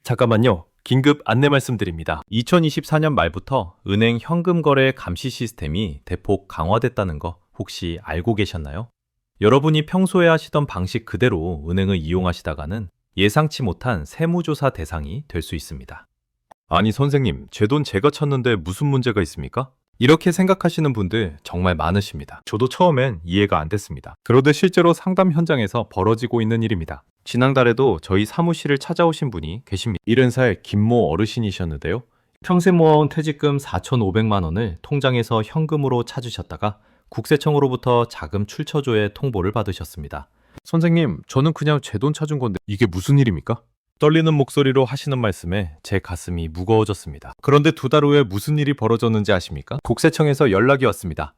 잠깐만요. 긴급 안내 말씀드립니다. 2024년 말부터 은행 현금 거래 감시 시스템이 대폭 강화됐다는 거 혹시 알고 계셨나요? 여러분이 평소에 하시던 방식 그대로 은행을 이용하시다가는 예상치 못한 세무조사 대상이 될 수 있습니다. 아니 선생님, 제 돈 제가 쳤는데 무슨 문제가 있습니까? 이렇게 생각하시는 분들 정말 많으십니다. 저도 처음엔 이해가 안 됐습니다. 그런데 실제로 상담 현장에서 벌어지고 있는 일입니다. 지난달에도 저희 사무실을 찾아오신 분이 계십니다. 70살 김모 어르신이셨는데요. 평생 모아온 퇴직금 4,500만 원을 통장에서 현금으로 찾으셨다가 국세청으로부터 자금 출처조회 통보를 받으셨습니다. 선생님, 저는 그냥 제 돈 찾은 건데 이게 무슨 일입니까? 떨리는 목소리로 하시는 말씀에 제 가슴이 무거워졌습니다. 그런데 2달 후에 무슨 일이 벌어졌는지 아십니까? 국세청에서 연락이 왔습니다.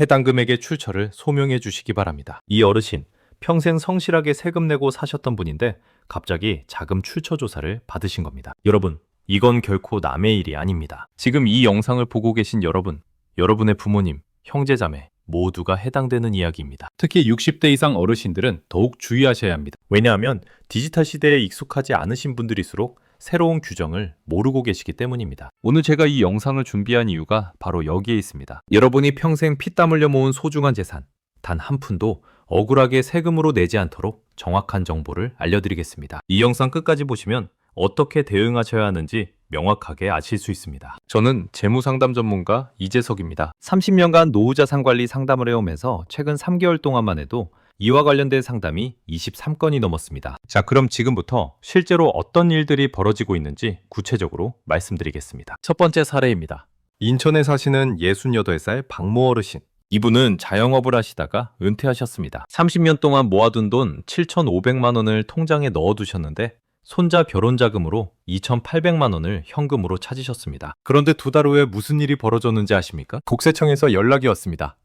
해당 금액의 출처를 소명해 주시기 바랍니다. 이 어르신, 평생 성실하게 세금 내고 사셨던 분인데 갑자기 자금 출처 조사를 받으신 겁니다. 여러분, 이건 결코 남의 일이 아닙니다. 지금 이 영상을 보고 계신 여러분, 여러분의 부모님, 형제자매 모두가 해당되는 이야기입니다. 특히 60대 이상 어르신들은 더욱 주의하셔야 합니다. 왜냐하면 디지털 시대에 익숙하지 않으신 분들일수록 새로운 규정을 모르고 계시기 때문입니다. 오늘 제가 이 영상을 준비한 이유가 바로 여기에 있습니다. 여러분이 평생 피땀 흘려 모은 소중한 재산, 단 한 푼도 억울하게 세금으로 내지 않도록 정확한 정보를 알려드리겠습니다. 이 영상 끝까지 보시면 어떻게 대응하셔야 하는지 명확하게 아실 수 있습니다. 저는 재무상담 전문가 이재석입니다. 30년간 노후자산 관리 상담을 해오면서 최근 3개월 동안만 해도 이와 관련된 상담이 23건이 넘었습니다. 자, 그럼 지금부터 실제로 어떤 일들이 벌어지고 있는지 구체적으로 말씀드리겠습니다. 첫 번째 사례입니다. 인천에 사시는 68살 박모 어르신. 이분은 자영업을 하시다가 은퇴하셨습니다. 30년 동안 모아둔 돈 7,500만 원을 통장에 넣어두셨는데 손자 결혼 자금으로 2,800만 원을 현금으로 찾으셨습니다. 그런데 2달 후에 무슨 일이 벌어졌는지 아십니까? 국세청에서 연락이 왔습니다.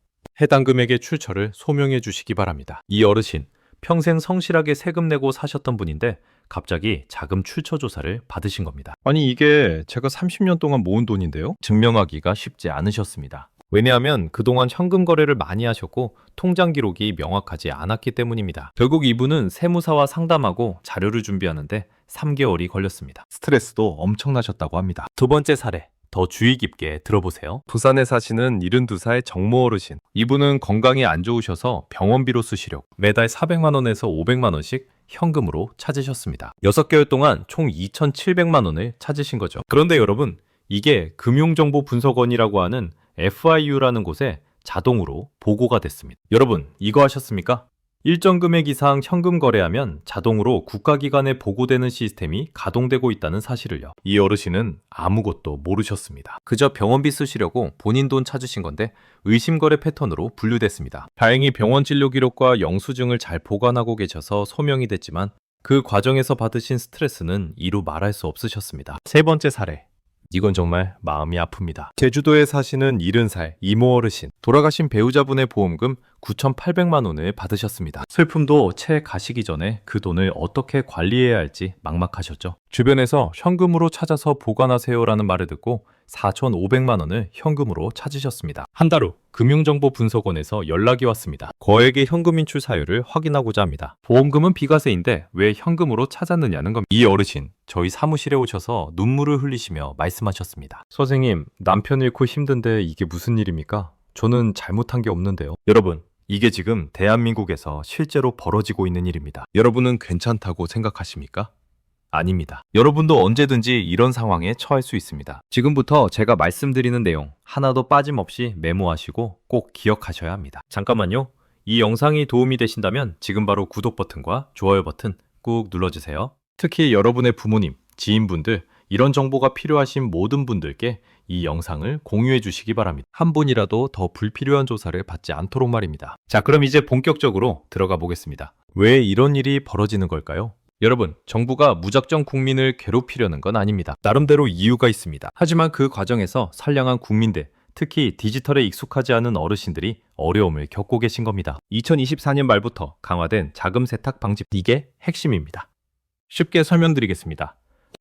해당 금액의 출처를 소명해 주시기 바랍니다. 이 어르신, 평생 성실하게 세금 내고 사셨던 분인데 갑자기 자금 출처 조사를 받으신 겁니다. 아니 이게 제가 30년 동안 모은 돈인데요? 증명하기가 쉽지 않으셨습니다. 왜냐하면 그동안 현금 거래를 많이 하셨고 통장 기록이 명확하지 않았기 때문입니다. 결국 이분은 세무사와 상담하고 자료를 준비하는데 3개월이 걸렸습니다. 스트레스도 엄청나셨다고 합니다. 두 번째 사례, 더 주의 깊게 들어보세요. 부산에 사시는 72살 정모 어르신. 이분은 건강이 안 좋으셔서 병원비로 쓰시려고 매달 400만 원에서 500만 원씩 현금으로 찾으셨습니다. 6개월 동안 총 2,700만 원을 찾으신 거죠. 그런데 여러분, 이게 금융정보분석원이라고 하는 FIU라는 곳에 자동으로 보고가 됐습니다. 여러분, 이거 하셨습니까? 일정 금액 이상 현금 거래하면 자동으로 국가기관에 보고되는 시스템이 가동되고 있다는 사실을요. 이 어르신은 아무것도 모르셨습니다. 그저 병원비 쓰시려고 본인 돈 찾으신 건데 의심거래 패턴으로 분류됐습니다. 다행히 병원 진료 기록과 영수증을 잘 보관하고 계셔서 소명이 됐지만 그 과정에서 받으신 스트레스는 이루 말할 수 없으셨습니다. 세 번째 사례. 이건 정말 마음이 아픕니다. 제주도에 사시는 70살 이모 어르신. 돌아가신 배우자분의 보험금 9,800만 원을 받으셨습니다. 슬픔도 채 가시기 전에 그 돈을 어떻게 관리해야 할지 막막하셨죠. 주변에서 현금으로 찾아서 보관하세요라는 말을 듣고 4,500만 원을 현금으로 찾으셨습니다. 한 달 후 금융정보분석원에서 연락이 왔습니다. 거액의 현금 인출 사유를 확인하고자 합니다. 보험금은 비과세인데 왜 현금으로 찾았느냐는 겁니다. 이 어르신, 저희 사무실에 오셔서 눈물을 흘리시며 말씀하셨습니다. 선생님, 남편 잃고 힘든데 이게 무슨 일입니까? 저는 잘못한 게 없는데요. 여러분, 이게 지금 대한민국에서 실제로 벌어지고 있는 일입니다. 여러분은 괜찮다고 생각하십니까? 아닙니다. 여러분도 언제든지 이런 상황에 처할 수 있습니다. 지금부터 제가 말씀드리는 내용 하나도 빠짐없이 메모하시고 꼭 기억하셔야 합니다. 잠깐만요. 이 영상이 도움이 되신다면 지금 바로 구독 버튼과 좋아요 버튼 꾹 눌러주세요. 특히 여러분의 부모님, 지인분들, 이런 정보가 필요하신 모든 분들께 이 영상을 공유해 주시기 바랍니다. 한 분이라도 더 불필요한 조사를 받지 않도록 말입니다. 자, 그럼 이제 본격적으로 들어가 보겠습니다. 왜 이런 일이 벌어지는 걸까요? 여러분, 정부가 무작정 국민을 괴롭히려는 건 아닙니다. 나름대로 이유가 있습니다. 하지만 그 과정에서 선량한 국민들, 특히 디지털에 익숙하지 않은 어르신들이 어려움을 겪고 계신 겁니다. 2024년 말부터 강화된 자금 세탁 방지, 이게 핵심입니다. 쉽게 설명드리겠습니다.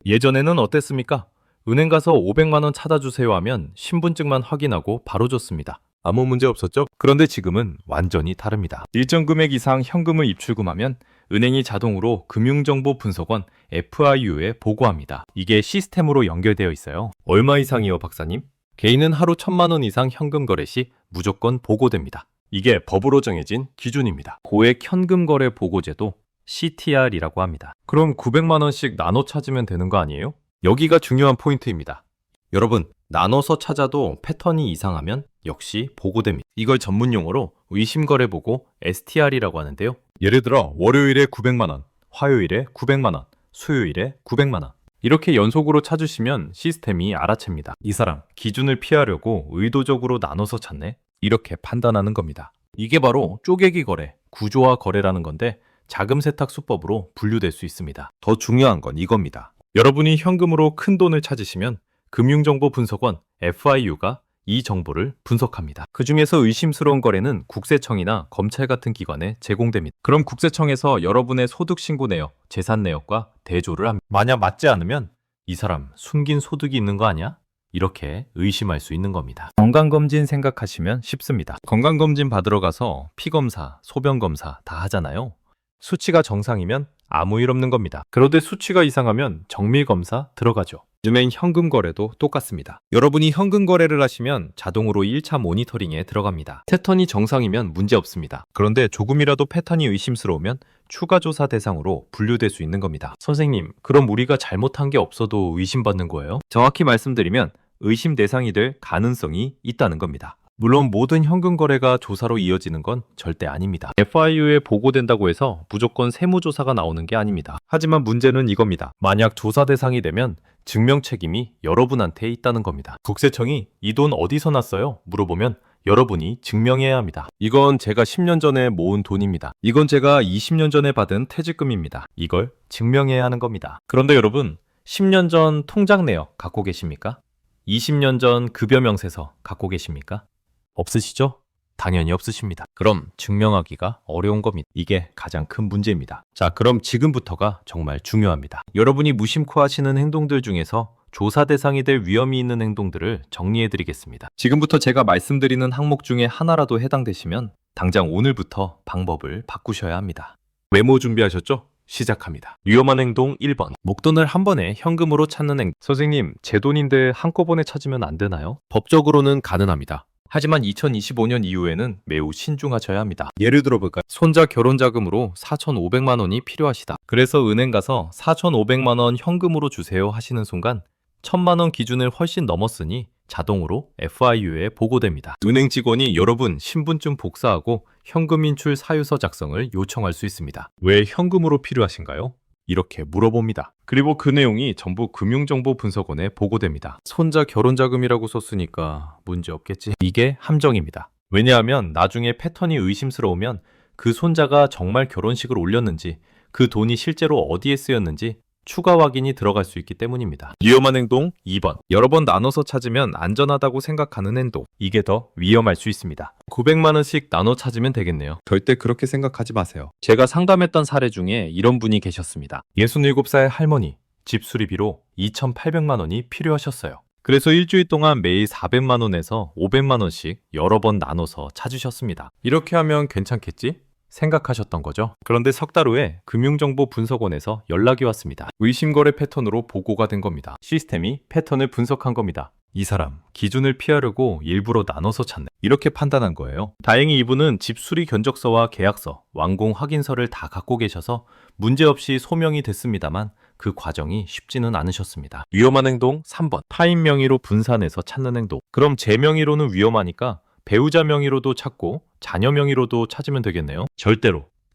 예전에는 어땠습니까? 은행 가서 500만 원 찾아주세요 하면 신분증만 확인하고 바로 줬습니다. 아무 문제 없었죠? 그런데 지금은 완전히 다릅니다. 일정 금액 이상 현금을 입출금하면 은행이 자동으로 금융정보 분석원 FIU에 보고합니다. 이게 시스템으로 연결되어 있어요. 얼마 이상이요, 박사님? 개인은 하루 1,000만 원 이상 현금 거래 시 무조건 보고됩니다. 이게 법으로 정해진 기준입니다. 고액 현금 거래 보고제도 CTR이라고 합니다. 그럼 900만 원씩 나눠 찾으면 되는 거 아니에요? 여기가 중요한 포인트입니다. 여러분, 나눠서 찾아도 패턴이 이상하면 역시 보고됩니다. 이걸 전문 용어로 의심거래 보고 STR이라고 하는데요. 예를 들어 월요일에 900만 원, 화요일에 900만 원, 수요일에 900만 원. 이렇게 연속으로 찾으시면 시스템이 알아챕니다. 이 사람 기준을 피하려고 의도적으로 나눠서 찾네? 이렇게 판단하는 겁니다. 이게 바로 쪼개기 거래, 구조화 거래라는 건데 자금 세탁 수법으로 분류될 수 있습니다. 더 중요한 건 이겁니다. 여러분이 현금으로 큰 돈을 찾으시면 금융정보 분석원 FIU가 이 정보를 분석합니다. 그 중에서 의심스러운 거래는 국세청이나 검찰 같은 기관에 제공됩니다. 그럼 국세청에서 여러분의 소득 신고 내역, 재산 내역과 대조를 합니다. 만약 맞지 않으면 이 사람 숨긴 소득이 있는 거 아니야? 이렇게 의심할 수 있는 겁니다. 건강검진 생각하시면 쉽습니다. 건강검진 받으러 가서 피검사, 소변검사 다 하잖아요. 수치가 정상이면 아무 일 없는 겁니다. 그런데 수치가 이상하면 정밀검사 들어가죠. 요즘엔 현금 거래도 똑같습니다. 여러분이 현금 거래를 하시면 자동으로 1차 모니터링에 들어갑니다. 패턴이 정상이면 문제 없습니다. 그런데 조금이라도 패턴이 의심스러우면 추가 조사 대상으로 분류될 수 있는 겁니다. 선생님, 그럼 우리가 잘못한 게 없어도 의심받는 거예요? 정확히 말씀드리면 의심 대상이 될 가능성이 있다는 겁니다. 물론 모든 현금 거래가 조사로 이어지는 건 절대 아닙니다. FIU에 보고된다고 해서 무조건 세무조사가 나오는 게 아닙니다. 하지만 문제는 이겁니다. 만약 조사 대상이 되면 증명 책임이 여러분한테 있다는 겁니다. 국세청이 이 돈 어디서 났어요? 물어보면 여러분이 증명해야 합니다. 이건 제가 10년 전에 모은 돈입니다. 이건 제가 20년 전에 받은 퇴직금입니다. 이걸 증명해야 하는 겁니다. 그런데 여러분, 10년 전 통장 내역 갖고 계십니까? 20년 전 급여 명세서 갖고 계십니까? 없으시죠? 당연히 없으십니다. 그럼 증명하기가 어려운 겁니다. 이게 가장 큰 문제입니다. 자, 그럼 지금부터가 정말 중요합니다. 여러분이 무심코 하시는 행동들 중에서 조사 대상이 될 위험이 있는 행동들을 정리해드리겠습니다. 지금부터 제가 말씀드리는 항목 중에 하나라도 해당되시면 당장 오늘부터 방법을 바꾸셔야 합니다. 메모 준비하셨죠? 시작합니다. 위험한 행동 1번. 목돈을 한 번에 현금으로 찾는 행동. 선생님, 제 돈인데 한꺼번에 찾으면 안 되나요? 법적으로는 가능합니다. 하지만 2025년 이후에는 매우 신중하셔야 합니다. 예를 들어볼까요? 손자 결혼자금으로 4,500만 원이 필요하시다. 그래서 은행 가서 4,500만 원 현금으로 주세요 하시는 순간 1,000만 원 기준을 훨씬 넘었으니 자동으로 FIU에 보고됩니다. 은행 직원이 여러분 신분증 복사하고 현금 인출 사유서 작성을 요청할 수 있습니다. 왜 현금으로 필요하신가요? 이렇게 물어봅니다. 그리고 그 내용이 전부 금융정보분석원에 보고됩니다. 손자 결혼자금이라고 썼으니까 문제 없겠지. 이게 함정입니다. 왜냐하면 나중에 패턴이 의심스러우면 그 손자가 정말 결혼식을 올렸는지 그 돈이 실제로 어디에 쓰였는지 추가 확인이 들어갈 수 있기 때문입니다. 위험한 행동 2번. 여러 번 나눠서 찾으면 안전하다고 생각하는 행동. 이게 더 위험할 수 있습니다. 900만 원씩 나눠 찾으면 되겠네요. 절대 그렇게 생각하지 마세요. 제가 상담했던 사례 중에 이런 분이 계셨습니다. 67살 할머니, 집 수리비로 2,800만 원이 필요하셨어요. 그래서 일주일 동안 매일 400만 원에서 500만 원씩 여러 번 나눠서 찾으셨습니다. 이렇게 하면 괜찮겠지? 생각하셨던 거죠. 그런데 석 달 후에 금융정보분석원에서 연락이 왔습니다. 의심거래 패턴으로 보고가 된 겁니다. 시스템이 패턴을 분석한 겁니다. 이 사람 기준을 피하려고 일부러 나눠서 찾네. 이렇게 판단한 거예요. 다행히 이분은 집 수리 견적서와 계약서, 완공 확인서를 다 갖고 계셔서 문제없이 소명이 됐습니다만 그 과정이 쉽지는 않으셨습니다. 위험한 행동 3번. 타인 명의로 분산해서 찾는 행동. 그럼 제 명의로는 위험하니까 배우자 명의로도 찾고 자녀 명의로도 찾으면 되겠네요.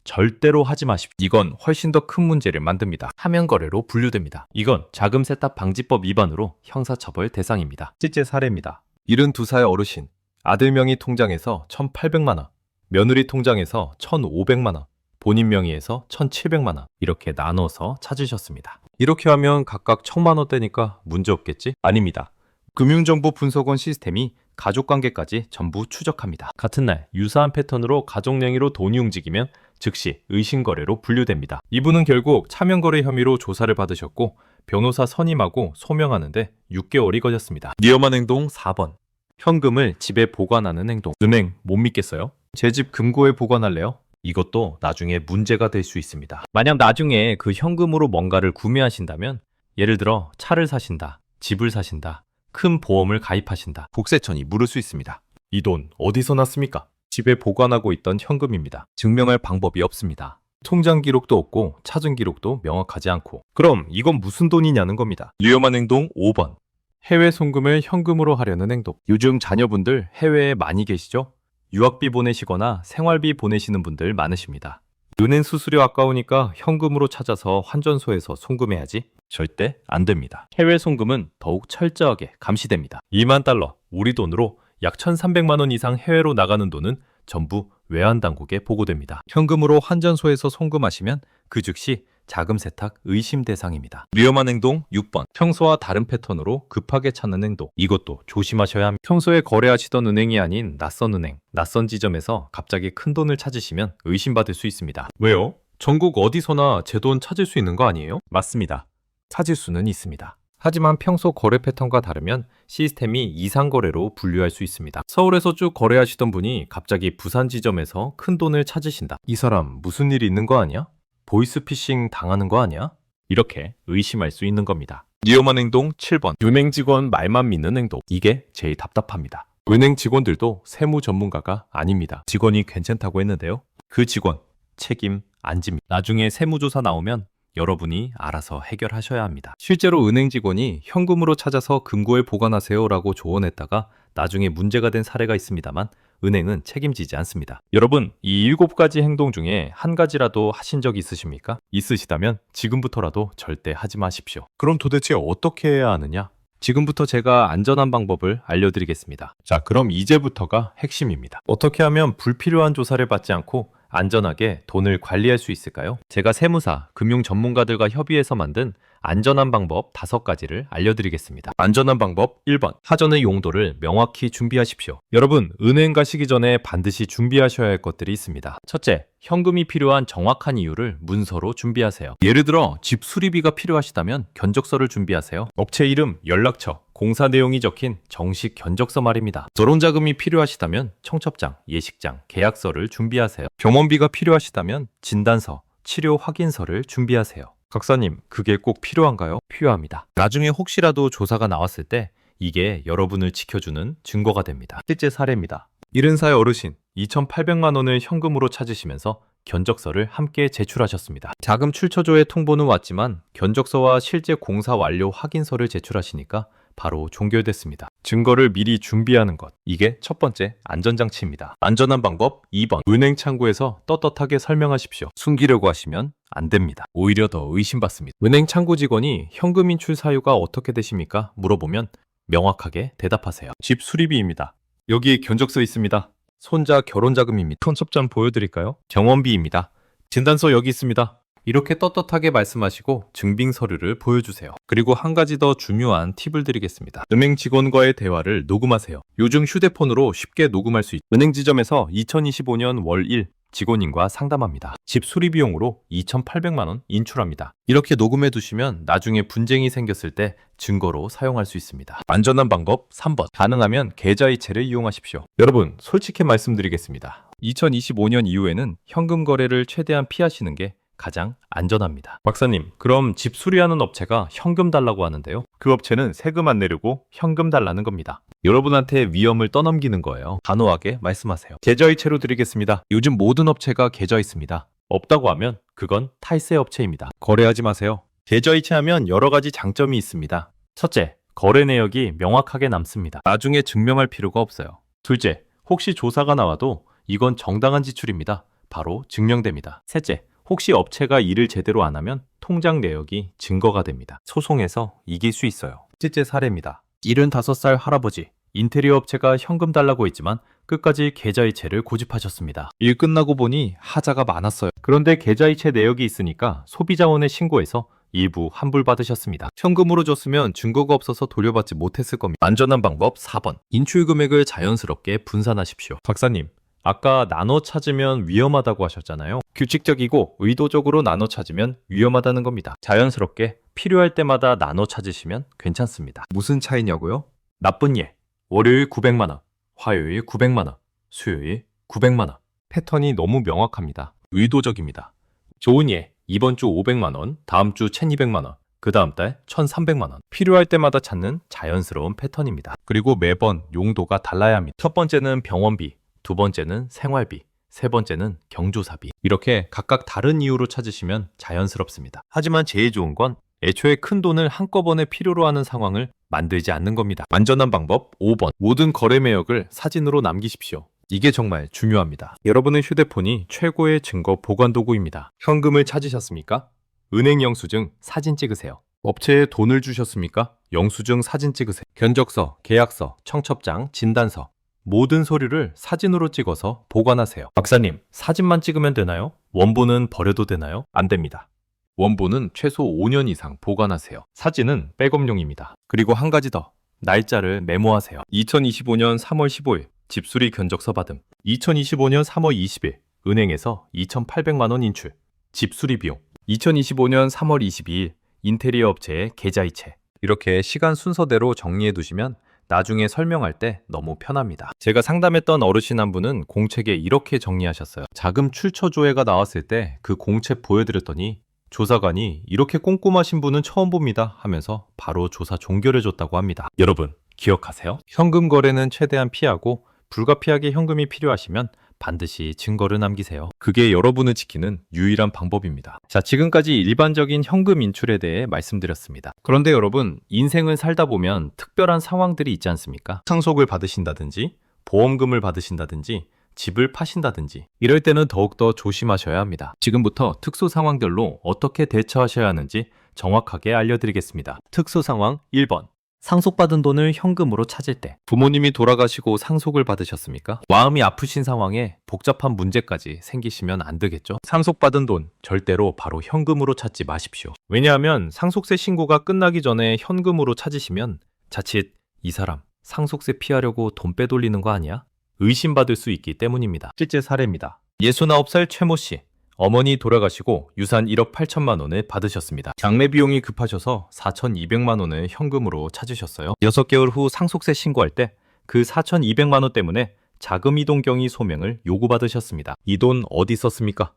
절대로 하지 마십시오. 이건 훨씬 더 큰 문제를 만듭니다. 사면거래로 분류됩니다. 이건 자금 세탁 방지법 위반으로 형사처벌 대상입니다. 실제 사례입니다. 72살 어르신, 아들 명의 통장에서 1,800만 원, 며느리 통장에서 1,500만 원, 본인 명의에서 1,700만 원 이렇게 나눠서 찾으셨습니다. 이렇게 하면 각각 1,000만 원대니까 문제 없겠지? 아닙니다. 금융정보분석원 시스템이 가족관계까지 전부 추적합니다. 같은 날 유사한 패턴으로 가족 명의로 돈이 움직이면 즉시 의심거래로 분류됩니다. 이분은 결국 차명거래 혐의로 조사를 받으셨고 변호사 선임하고 소명하는데 6개월이 걸렸습니다. 위험한 행동 4번. 현금을 집에 보관하는 행동. 은행 못 믿겠어요? 제 집 금고에 보관할래요? 이것도 나중에 문제가 될 수 있습니다. 만약 나중에 그 현금으로 뭔가를 구매하신다면, 예를 들어 차를 사신다, 집을 사신다, 큰 보험을 가입하신다, 국세청이 물을 수 있습니다. 이 돈 어디서 났습니까? 집에 보관하고 있던 현금입니다. 증명할 방법이 없습니다. 통장 기록도 없고 찾은 기록도 명확하지 않고. 그럼 이건 무슨 돈이냐는 겁니다. 위험한 행동 5번. 해외 송금을 현금으로 하려는 행동. 요즘 자녀분들 해외에 많이 계시죠? 유학비 보내시거나 생활비 보내시는 분들 많으십니다. 은행 수수료 아까우니까 현금으로 찾아서 환전소에서 송금해야지. 절대 안 됩니다. 해외 송금은 더욱 철저하게 감시됩니다. 2만 달러, 우리 돈으로 약 1,300만 원 이상 해외로 나가는 돈은 전부 외환당국에 보고됩니다. 현금으로 환전소에서 송금하시면 그 즉시 자금 세탁 의심 대상입니다. 위험한 행동 6번. 평소와 다른 패턴으로 급하게 찾는 행동. 이것도 조심하셔야 합니다. 평소에 거래하시던 은행이 아닌 낯선 은행, 낯선 지점에서 갑자기 큰 돈을 찾으시면 의심받을 수 있습니다. 왜요? 전국 어디서나 제 돈 찾을 수 있는 거 아니에요? 맞습니다. 찾을 수는 있습니다. 하지만 평소 거래 패턴과 다르면 시스템이 이상 거래로 분류할 수 있습니다. 서울에서 쭉 거래하시던 분이 갑자기 부산 지점에서 큰 돈을 찾으신다. 이 사람 무슨 일이 있는 거 아니야? 보이스피싱 당하는 거 아니야? 이렇게 의심할 수 있는 겁니다. 위험한 행동 7번. 은행 직원 말만 믿는 행동. 이게 제일 답답합니다. 은행 직원들도 세무 전문가가 아닙니다. 직원이 괜찮다고 했는데요. 그 직원 책임 안 집니다. 나중에 세무조사 나오면 여러분이 알아서 해결하셔야 합니다. 실제로 은행 직원이 현금으로 찾아서 금고에 보관하세요 라고 조언했다가 나중에 문제가 된 사례가 있습니다만 은행은 책임지지 않습니다. 여러분, 이 7가지 행동 중에 한 가지라도 하신 적 있으십니까? 있으시다면 지금부터라도 절대 하지 마십시오. 그럼 도대체 어떻게 해야 하느냐? 지금부터 제가 안전한 방법을 알려드리겠습니다. 자, 그럼 이제부터가 핵심입니다. 어떻게 하면 불필요한 조사를 받지 않고 안전하게 돈을 관리할 수 있을까요? 제가 세무사, 금융 전문가들과 협의해서 만든 안전한 방법 5가지를 알려드리겠습니다. 안전한 방법 1번. 사전의 용도를 명확히 준비하십시오. 여러분, 은행 가시기 전에 반드시 준비하셔야 할 것들이 있습니다. 첫째, 현금이 필요한 정확한 이유를 문서로 준비하세요. 예를 들어 집 수리비가 필요하시다면 견적서를 준비하세요. 업체 이름, 연락처, 공사 내용이 적힌 정식 견적서 말입니다. 결혼자금이 필요하시다면 청첩장, 예식장, 계약서를 준비하세요. 병원비가 필요하시다면 진단서, 치료 확인서를 준비하세요. 박사님, 그게 꼭 필요한가요? 필요합니다. 나중에 혹시라도 조사가 나왔을 때 이게 여러분을 지켜주는 증거가 됩니다. 실제 사례입니다. 70살 어르신 2,800만 원을 현금으로 찾으시면서 견적서를 함께 제출하셨습니다. 자금 출처조의 통보는 왔지만 견적서와 실제 공사 완료 확인서를 제출하시니까 바로 종결됐습니다. 증거를 미리 준비하는 것. 이게 첫 번째 안전장치입니다. 안전한 방법 2번. 은행 창구에서 떳떳하게 설명하십시오. 숨기려고 하시면 안 됩니다. 오히려 더 의심받습니다. 은행 창구 직원이 현금 인출 사유가 어떻게 되십니까? 물어보면 명확하게 대답하세요. 집 수리비입니다. 여기 견적서 있습니다. 손자 결혼자금입니다. 청첩장 보여드릴까요? 경원비입니다. 진단서 여기 있습니다. 이렇게 떳떳하게 말씀하시고 증빙 서류를 보여주세요. 그리고 한 가지 더 중요한 팁을 드리겠습니다. 은행 직원과의 대화를 녹음하세요. 요즘 휴대폰으로 쉽게 녹음할 수 있죠. 은행 지점에서 2025년 월 1 직원인과 상담합니다. 집 수리 비용으로 2,800만 원 인출합니다. 이렇게 녹음해 두시면 나중에 분쟁이 생겼을 때 증거로 사용할 수 있습니다. 안전한 방법 3번. 가능하면 계좌이체를 이용하십시오. 여러분, 솔직히 말씀드리겠습니다. 2025년 이후에는 현금 거래를 최대한 피하시는 게 가장 안전합니다. 박사님, 그럼 집 수리하는 업체가 현금 달라고 하는데요. 그 업체는 세금 안 내려고 현금 달라는 겁니다. 여러분한테 위험을 떠넘기는 거예요. 단호하게 말씀하세요. 계좌이체로 드리겠습니다. 요즘 모든 업체가 계좌 있습니다. 없다고 하면 그건 탈세 업체입니다. 거래하지 마세요. 계좌이체하면 여러 가지 장점이 있습니다. 첫째, 거래 내역이 명확하게 남습니다. 나중에 증명할 필요가 없어요. 둘째, 혹시 조사가 나와도 이건 정당한 지출입니다. 바로 증명됩니다. 셋째, 혹시 업체가 일을 제대로 안 하면 통장 내역이 증거가 됩니다. 소송에서 이길 수 있어요. 실제 사례입니다. 75살 할아버지, 인테리어 업체가 현금 달라고 했지만 끝까지 계좌이체를 고집하셨습니다. 일 끝나고 보니 하자가 많았어요. 그런데 계좌이체 내역이 있으니까 소비자원에 신고해서 일부 환불받으셨습니다. 현금으로 줬으면 증거가 없어서 돌려받지 못했을 겁니다. 안전한 방법 4번. 인출 금액을 자연스럽게 분산하십시오. 박사님, 아까 나눠 찾으면 위험하다고 하셨잖아요. 규칙적이고 의도적으로 나눠 찾으면 위험하다는 겁니다. 자연스럽게 필요할 때마다 나눠 찾으시면 괜찮습니다. 무슨 차이냐고요? 나쁜 예. 월요일 900만 원, 화요일 900만 원, 수요일 900만 원. 패턴이 너무 명확합니다. 의도적입니다. 좋은 예, 이번 주 500만 원, 다음 주 1200만 원, 그 다음 달 1300만 원. 필요할 때마다 찾는 자연스러운 패턴입니다. 그리고 매번 용도가 달라야 합니다. 첫 번째는 병원비, 두 번째는 생활비, 세 번째는 경조사비. 이렇게 각각 다른 이유로 찾으시면 자연스럽습니다. 하지만 제일 좋은 건 애초에 큰 돈을 한꺼번에 필요로 하는 상황을 만들지 않는 겁니다. 안전한 방법 5번. 모든 거래 내역을 사진으로 남기십시오. 이게 정말 중요합니다. 여러분의 휴대폰이 최고의 증거 보관 도구입니다. 현금을 찾으셨습니까? 은행 영수증 사진 찍으세요. 업체에 돈을 주셨습니까? 영수증 사진 찍으세요. 견적서, 계약서, 청첩장, 진단서 모든 서류를 사진으로 찍어서 보관하세요. 박사님, 사진만 찍으면 되나요? 원본은 버려도 되나요? 안 됩니다. 원본은 최소 5년 이상 보관하세요. 사진은 백업용입니다. 그리고 한 가지 더. 날짜를 메모하세요. 2025년 3월 15일 집수리 견적서 받음. 2025년 3월 20일 은행에서 2,800만 원 인출. 집수리 비용. 2025년 3월 22일 인테리어 업체의 계좌이체. 이렇게 시간 순서대로 정리해 두시면 나중에 설명할 때 너무 편합니다. 제가 상담했던 어르신 한 분은 공책에 이렇게 정리하셨어요. 자금 출처 조회가 나왔을 때 그 공책 보여드렸더니 조사관이 이렇게 꼼꼼하신 분은 처음 봅니다 하면서 바로 조사 종결해 줬다고 합니다. 여러분 기억하세요. 현금 거래는 최대한 피하고 불가피하게 현금이 필요하시면 반드시 증거를 남기세요. 그게 여러분을 지키는 유일한 방법입니다. 자, 지금까지 일반적인 현금 인출에 대해 말씀드렸습니다. 그런데 여러분, 인생을 살다 보면 특별한 상황들이 있지 않습니까? 상속을 받으신다든지, 보험금을 받으신다든지, 집을 파신다든지, 이럴 때는 더욱더 조심하셔야 합니다. 지금부터 특수 상황들로 어떻게 대처하셔야 하는지 정확하게 알려드리겠습니다. 특수 상황 1번. 상속받은 돈을 현금으로 찾을 때. 부모님이 돌아가시고 상속을 받으셨습니까? 마음이 아프신 상황에 복잡한 문제까지 생기시면 안 되겠죠? 상속받은 돈 절대로 바로 현금으로 찾지 마십시오. 왜냐하면 상속세 신고가 끝나기 전에 현금으로 찾으시면 자칫 이 사람 상속세 피하려고 돈 빼돌리는 거 아니야? 의심받을 수 있기 때문입니다. 실제 사례입니다. 69살 최모 씨. 어머니 돌아가시고 유산 1억 8천만 원을 받으셨습니다. 장례 비용이 급하셔서 4,200만 원을 현금으로 찾으셨어요. 6개월 후 상속세 신고할 때 그 4,200만 원 때문에 자금 이동 경위 소명을 요구받으셨습니다. 이 돈 어디 썼습니까?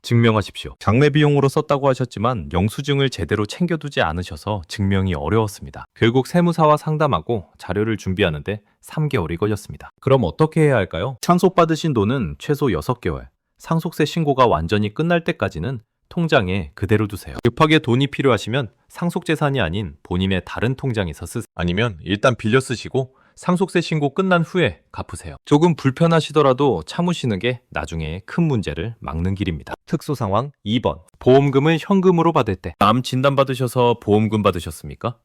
증명하십시오. 장례 비용으로 썼다고 하셨지만 영수증을 제대로 챙겨두지 않으셔서 증명이 어려웠습니다. 결국 세무사와 상담하고 자료를 준비하는데 3개월이 걸렸습니다. 그럼 어떻게 해야 할까요? 상속받으신 돈은 최소 6개월. 상속세 신고가 완전히 끝날 때까지는 통장에 그대로 두세요. 급하게 돈이 필요하시면 상속재산이 아닌 본인의 다른 통장에서 쓰세요. 아니면 일단 빌려 쓰시고 상속세 신고 끝난 후에 갚으세요. 조금 불편하시더라도 참으시는 게 나중에 큰 문제를 막는 길입니다. 특수 상황 2번. 보험금을 현금으로 받을 때. 암 진단 받으셔서 보험금 받으셨습니까?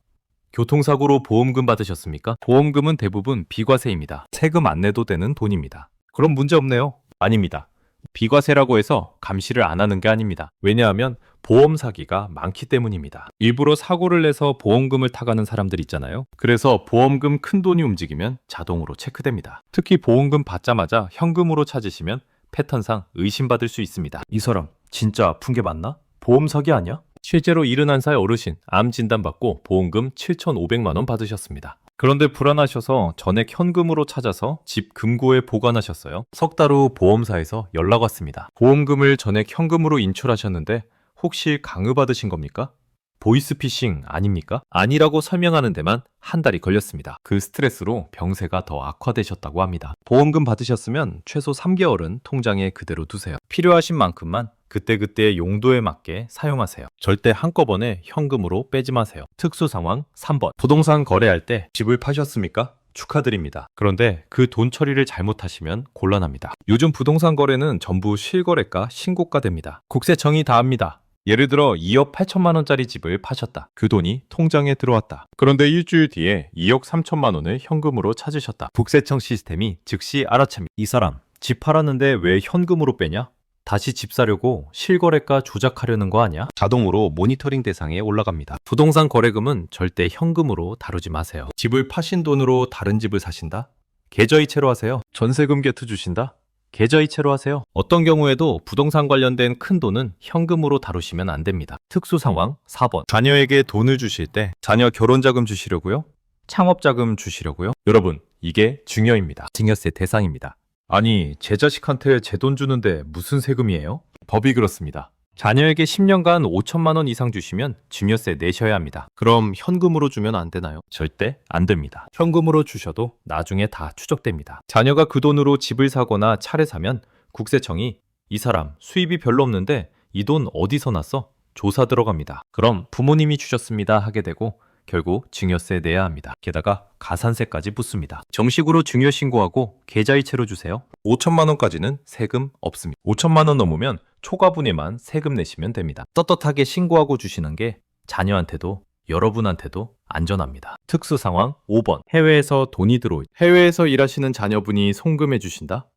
교통사고로 보험금 받으셨습니까? 보험금은 대부분 비과세입니다. 세금 안 내도 되는 돈입니다. 그럼 문제 없네요. 아닙니다. 비과세라고 해서 감시를 안 하는 게 아닙니다. 왜냐하면 보험 사기가 많기 때문입니다. 일부러 사고를 내서 보험금을 타가는 사람들 있잖아요. 그래서 보험금 큰 돈이 움직이면 자동으로 체크됩니다. 특히 보험금 받자마자 현금으로 찾으시면 패턴상 의심받을 수 있습니다. 이 사람 진짜 아픈 게 맞나? 보험 사기 아니야? 실제로 71살 어르신 암 진단받고 보험금 7,500만 원 받으셨습니다. 그런데 불안하셔서 전액 현금으로 찾아서 집 금고에 보관하셨어요. 석 달 후 보험사에서 연락 왔습니다. 보험금을 전액 현금으로 인출하셨는데 혹시 강요받으신 겁니까? 보이스피싱 아닙니까? 아니라고 설명하는 데만 한 달이 걸렸습니다. 그 스트레스로 병세가 더 악화되셨다고 합니다. 보험금 받으셨으면 최소 3개월은 통장에 그대로 두세요. 필요하신 만큼만 그때그때 용도에 맞게 사용하세요. 절대 한꺼번에 현금으로 빼지 마세요. 특수 상황 3번. 부동산 거래할 때 집을 파셨습니까? 축하드립니다. 그런데 그 돈 처리를 잘못하시면 곤란합니다. 요즘 부동산 거래는 전부 실거래가 신고가 됩니다. 국세청이 다 합니다. 예를 들어 2억 8천만 원짜리 집을 파셨다. 그 돈이 통장에 들어왔다. 그런데 일주일 뒤에 2억 3천만 원을 현금으로 찾으셨다. 국세청 시스템이 즉시 알아챕니다. 이 사람 집 팔았는데 왜 현금으로 빼냐? 다시 집 사려고 실거래가 조작하려는 거 아니야? 자동으로 모니터링 대상에 올라갑니다. 부동산 거래금은 절대 현금으로 다루지 마세요. 집을 파신 돈으로 다른 집을 사신다? 계좌이체로 하세요. 전세금 게트 주신다? 계좌이체로 하세요. 어떤 경우에도 부동산 관련된 큰 돈은 현금으로 다루시면 안 됩니다. 특수 상황 4번. 자녀에게 돈을 주실 때 자녀 결혼자금 주시려고요? 창업자금 주시려고요? 여러분, 이게 증여입니다. 증여세 대상입니다. 아니, 제 자식한테 제 돈 주는데 무슨 세금이에요? 법이 그렇습니다. 자녀에게 10년간 5천만 원 이상 주시면 증여세 내셔야 합니다. 그럼 현금으로 주면 안 되나요? 절대 안 됩니다. 현금으로 주셔도 나중에 다 추적됩니다. 자녀가 그 돈으로 집을 사거나 차를 사면 국세청이 이 사람 수입이 별로 없는데 이 돈 어디서 났어? 조사 들어갑니다. 그럼 부모님이 주셨습니다 하게 되고 결국 증여세 내야 합니다. 게다가 가산세까지 붙습니다. 정식으로 증여 신고하고 계좌이체로 주세요. 5천만 원까지는 세금 없습니다. 5천만 원 넘으면 초과분에만 세금 내시면 됩니다. 떳떳하게 신고하고 주시는 게 자녀한테도 여러분한테도 안전합니다. 특수 상황 5번. 해외에서 돈이 들어올 때 해외에서 일하시는 자녀분이 송금해 주신다?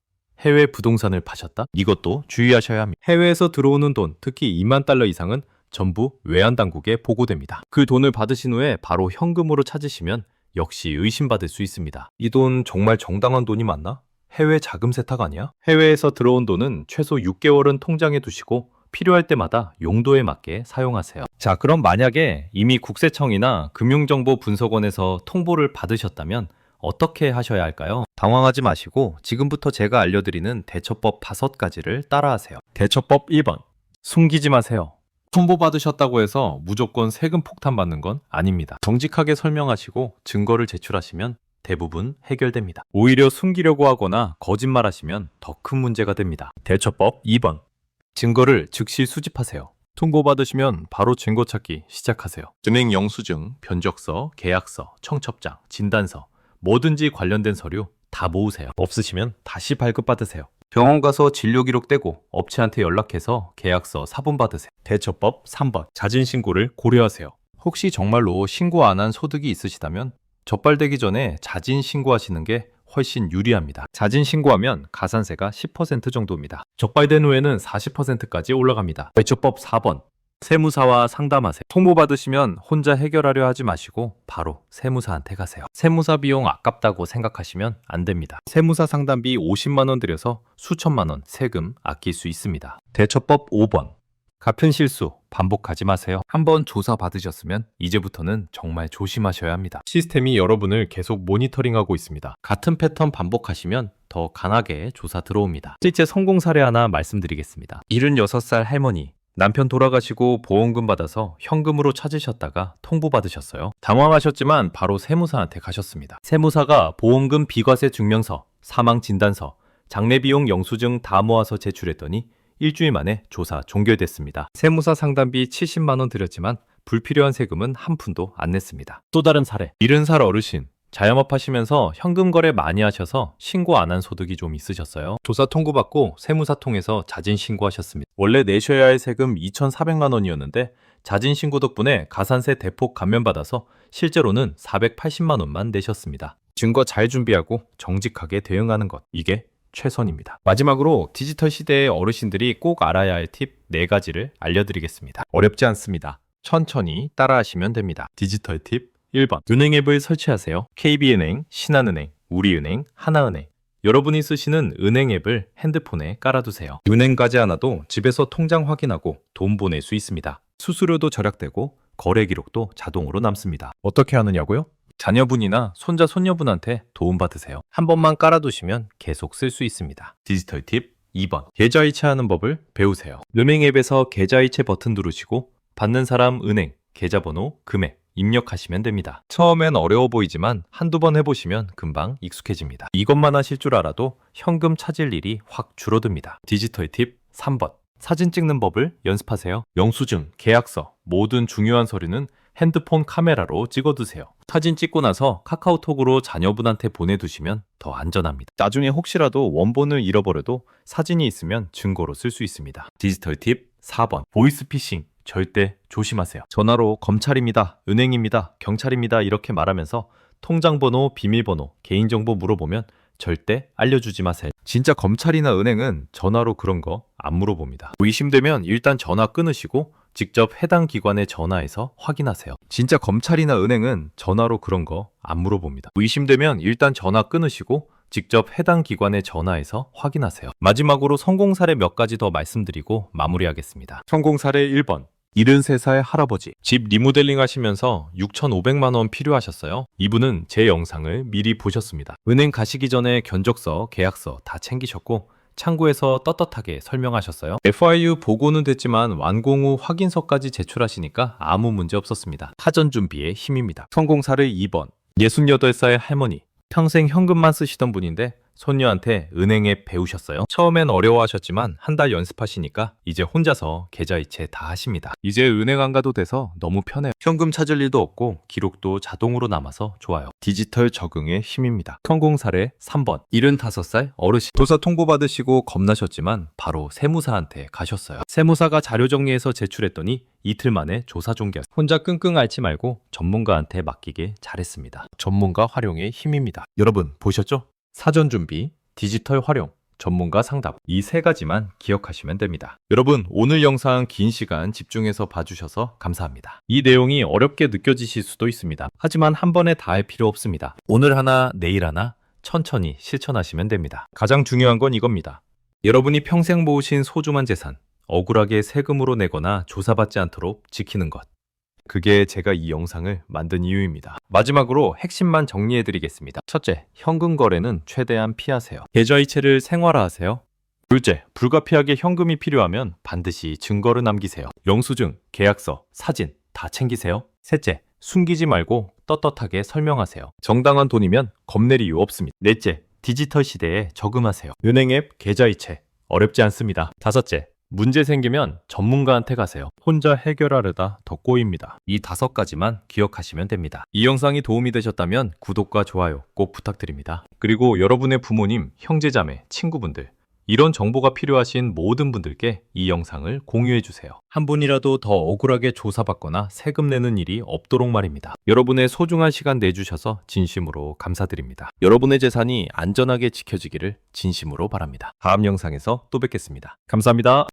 해외 부동산을 파셨다? 이것도 주의하셔야 합니다. 해외에서 들어오는 돈, 특히 2만 달러 이상은 전부 외환당국에 보고됩니다. 그 돈을 받으신 후에 바로 현금으로 찾으시면 역시 의심받을 수 있습니다. 이 돈 정말 정당한 돈이 맞나? 해외 자금 세탁 아니야? 해외에서 들어온 돈은 최소 6개월은 통장에 두시고 필요할 때마다 용도에 맞게 사용하세요. 자, 그럼 만약에 이미 국세청이나 금융정보분석원에서 통보를 받으셨다면 어떻게 하셔야 할까요? 당황하지 마시고 지금부터 제가 알려드리는 대처법 5가지를 따라하세요. 대처법 1번. 숨기지 마세요. 통보받으셨다고 해서 무조건 세금 폭탄 받는 건 아닙니다. 정직하게 설명하시고 증거를 제출하시면 대부분 해결됩니다. 오히려 숨기려고 하거나 거짓말하시면 더 큰 문제가 됩니다. 대처법 2번. 증거를 즉시 수집하세요. 통보받으시면 바로 증거 찾기 시작하세요. 은행 영수증, 변적서, 계약서, 청첩장, 진단서, 뭐든지 관련된 서류 다 모으세요. 없으시면 다시 발급받으세요. 병원 가서 진료 기록 떼고 업체한테 연락해서 계약서 사본 받으세요. 대처법 3번. 자진 신고를 고려하세요. 혹시 정말로 신고 안 한 소득이 있으시다면 적발되기 전에 자진 신고하시는 게 훨씬 유리합니다. 자진 신고하면 가산세가 10% 정도입니다. 적발된 후에는 40%까지 올라갑니다. 대처법 4번. 세무사와 상담하세요. 통보받으시면 혼자 해결하려 하지 마시고 바로 세무사한테 가세요. 세무사 비용 아깝다고 생각하시면 안 됩니다. 세무사 상담비 50만 원 들여서 수천만 원 세금 아낄 수 있습니다. 대처법 5번. 같은 실수 반복하지 마세요. 한번 조사 받으셨으면 이제부터는 정말 조심하셔야 합니다. 시스템이 여러분을 계속 모니터링하고 있습니다. 같은 패턴 반복하시면 더 강하게 조사 들어옵니다. 실제 성공 사례 하나 말씀드리겠습니다. 76살 할머니. 남편 돌아가시고 보험금 받아서 현금으로 찾으셨다가 통보받으셨어요. 당황하셨지만 바로 세무사한테 가셨습니다. 세무사가 보험금 비과세 증명서, 사망진단서, 장례비용 영수증 다 모아서 제출했더니 일주일 만에 조사 종결됐습니다. 세무사 상담비 70만 원 들였지만 불필요한 세금은 한 푼도 안 냈습니다. 또 다른 사례. 70살 어르신. 자영업 하시면서 현금 거래 많이 하셔서 신고 안 한 소득이 좀 있으셨어요. 조사 통보받고 세무사 통해서 자진 신고하셨습니다. 원래 내셔야 할 세금 2,400만 원이었는데 자진 신고 덕분에 가산세 대폭 감면받아서 실제로는 480만 원만 내셨습니다. 증거 잘 준비하고 정직하게 대응하는 것. 이게 최선입니다. 마지막으로 디지털 시대의 어르신들이 꼭 알아야 할 팁 4가지를 알려드리겠습니다. 어렵지 않습니다. 천천히 따라하시면 됩니다. 디지털 팁 1번. 은행 앱을 설치하세요. KB은행, 신한은행, 우리은행, 하나은행. 여러분이 쓰시는 은행 앱을 핸드폰에 깔아두세요. 은행 가지 않아도 집에서 통장 확인하고 돈 보낼 수 있습니다. 수수료도 절약되고 거래 기록도 자동으로 남습니다. 어떻게 하느냐고요? 자녀분이나 손자, 손녀분한테 도움받으세요. 한 번만 깔아두시면 계속 쓸 수 있습니다. 디지털 팁 2번. 계좌이체하는 법을 배우세요. 은행 앱에서 계좌이체 버튼 누르시고 받는 사람 은행, 계좌번호, 금액 입력하시면 됩니다. 처음엔 어려워 보이지만 한두 번 해보시면 금방 익숙해집니다. 이것만 하실 줄 알아도 현금 찾을 일이 확 줄어듭니다. 디지털 팁 3번. 사진 찍는 법을 연습하세요. 영수증, 계약서, 모든 중요한 서류는 핸드폰 카메라로 찍어두세요. 사진 찍고 나서 카카오톡으로 자녀분한테 보내두시면 더 안전합니다. 나중에 혹시라도 원본을 잃어버려도 사진이 있으면 증거로 쓸 수 있습니다. 디지털 팁 4번. 보이스피싱. 절대 조심하세요. 전화로 검찰입니다, 은행입니다, 경찰입니다 이렇게 말하면서 통장번호, 비밀번호, 개인정보 물어보면 절대 알려주지 마세요. 진짜 검찰이나 은행은 전화로 그런 거 안 물어봅니다. 의심되면 일단 전화 끊으시고 직접 해당 기관에 전화해서 확인하세요. 진짜 검찰이나 은행은 전화로 그런 거 안 물어봅니다. 의심되면 일단 전화 끊으시고 직접 해당 기관에 전화해서 확인하세요. 마지막으로 성공 사례 몇 가지 더 말씀드리고 마무리하겠습니다. 성공 사례 1번. 73살 할아버지. 집 리모델링 하시면서 6,500만 원 필요하셨어요. 이분은 제 영상을 미리 보셨습니다. 은행 가시기 전에 견적서, 계약서 다 챙기셨고 창구에서 떳떳하게 설명하셨어요. FIU 보고는 됐지만 완공 후 확인서까지 제출하시니까 아무 문제 없었습니다. 사전 준비의 힘입니다. 성공사를 2번. 68살 할머니. 평생 현금만 쓰시던 분인데 손녀한테 은행 앱 배우셨어요. 처음엔 어려워하셨지만 한 달 연습하시니까 이제 혼자서 계좌이체 다 하십니다. 이제 은행 안 가도 돼서 너무 편해요. 현금 찾을 일도 없고 기록도 자동으로 남아서 좋아요. 디지털 적응의 힘입니다. 성공 사례 3번. 75살 어르신. 도사 통보받으시고 겁나셨지만 바로 세무사한테 가셨어요. 세무사가 자료 정리해서 제출했더니 이틀 만에 조사 종결. 혼자 끙끙 앓지 말고 전문가한테 맡기길 잘했습니다. 전문가 활용의 힘입니다. 여러분 보셨죠? 사전 준비, 디지털 활용, 전문가 상담. 이 세 가지만 기억하시면 됩니다. 여러분, 오늘 영상 긴 시간 집중해서 봐주셔서 감사합니다. 이 내용이 어렵게 느껴지실 수도 있습니다. 하지만 한 번에 다 할 필요 없습니다. 오늘 하나, 내일 하나, 천천히 실천하시면 됩니다. 가장 중요한 건 이겁니다. 여러분이 평생 모으신 소중한 재산, 억울하게 세금으로 내거나 조사받지 않도록 지키는 것. 그게 제가 이 영상을 만든 이유입니다. 마지막으로 핵심만 정리해드리겠습니다. 첫째, 현금 거래는 최대한 피하세요. 계좌이체를 생활화하세요. 둘째, 불가피하게 현금이 필요하면 반드시 증거를 남기세요. 영수증, 계약서, 사진 다 챙기세요. 셋째, 숨기지 말고 떳떳하게 설명하세요. 정당한 돈이면 겁낼 이유 없습니다. 넷째, 디지털 시대에 적응하세요. 은행 앱, 계좌이체 어렵지 않습니다. 다섯째, 문제 생기면 전문가한테 가세요. 혼자 해결하려다 더 꼬입니다. 이 5가지만 기억하시면 됩니다. 이 영상이 도움이 되셨다면 구독과 좋아요 꼭 부탁드립니다. 그리고 여러분의 부모님, 형제자매, 친구분들 이런 정보가 필요하신 모든 분들께 이 영상을 공유해주세요. 한 분이라도 더 억울하게 조사받거나 세금 내는 일이 없도록 말입니다. 여러분의 소중한 시간 내주셔서 진심으로 감사드립니다. 여러분의 재산이 안전하게 지켜지기를 진심으로 바랍니다. 다음 영상에서 또 뵙겠습니다. 감사합니다.